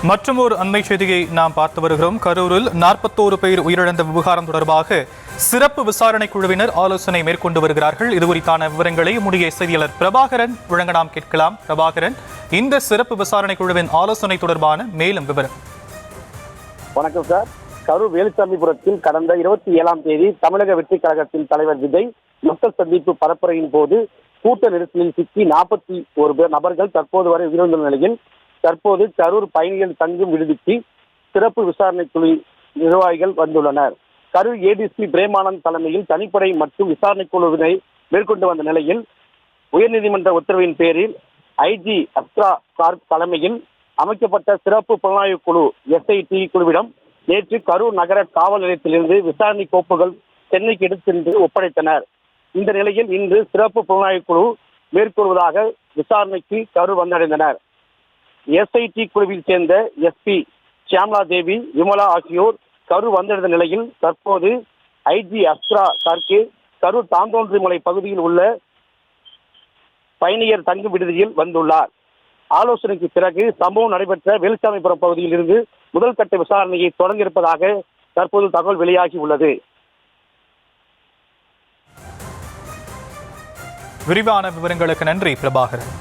மற்றும் ஒரு அண்மை செய்தியை நாம் பார்த்து வருகிறோம். கரூரில் 41 பேர் உயிரிழந்த விவகாரம் தொடர்பாக சிறப்பு விசாரணை குழுவினர் ஆலோசனை மேற்கொண்டு வருகிறார்கள். இது குறித்தான விவரங்களை நம்முடைய செய்தியாளர் பிரபாகரன் வழங்க நாம் கேட்கலாம். பிரபாகரன், இந்த சிறப்பு விசாரணை குழுவின் ஆலோசனை தொடர்பான மேலும் விவரம். வணக்கம் சார். கரூர் வேலுசாமிபுரத்தில் கடந்த 27ஆம் தேதி தமிழக வெற்றி கழகத்தின் தலைவர் விஜய் மக்கள் சந்திப்பு பரப்புரையின் போது கூட்ட நெரிசலில் சிக்கி 41 நபர்கள் தற்போது வரை உயிரிழந்த நிலையில் தற்போது கரூர் பயணிகள் தங்கும் விடுதிக்கு சிறப்பு விசாரணை குழு நிர்வாகிகள் வந்துள்ளனர். கரூர் ஏடிசி பிரேமானந்த் தலைமையில் தனிப்படை மற்றும் விசாரணை குழுவினை மேற்கொண்டு வந்த நிலையில் உயர்நீதிமன்ற உத்தரவின் பேரில் ஐஜி அஸ்ரா கார்க் தலைமையில் அமைக்கப்பட்ட சிறப்பு புலனாய்வு குழு SIT குழுவிடம் நேற்று கரூர் நகர காவல் நிலையத்திலிருந்து விசாரணை கோப்புகள் சென்னைக்கு எடுத்து சென்று ஒப்படைத்தனர். இந்த நிலையில் இன்று சிறப்பு புலனாய்வு குழு மேற்கொள்வதாக விசாரணைக்கு கரூர் வந்தடைந்தனர். SIT குழுவில் சேர்ந்த SP ஷியாமலா தேவி, விமலா ஆகியோர் கரூர் வந்தடைந்த நிலையில் தற்போது ஐஜி அஸ்ரா கார்கே கரூர் தாந்தோன்றிமலை பகுதியில் உள்ள பயணியர் தங்கும் விடுதியில் வந்துள்ளார். ஆலோசனைக்கு பிறகு சம்பவம் நடைபெற்ற வேலுசாமிபுரம் பகுதியில் இருந்து முதல் கட்ட விசாரணையை தொடங்கியிருப்பதாக தற்போது தகவல் வெளியாகி உள்ளது. விரிவான விவரங்களுக்கு நன்றி பிரபாகரன்.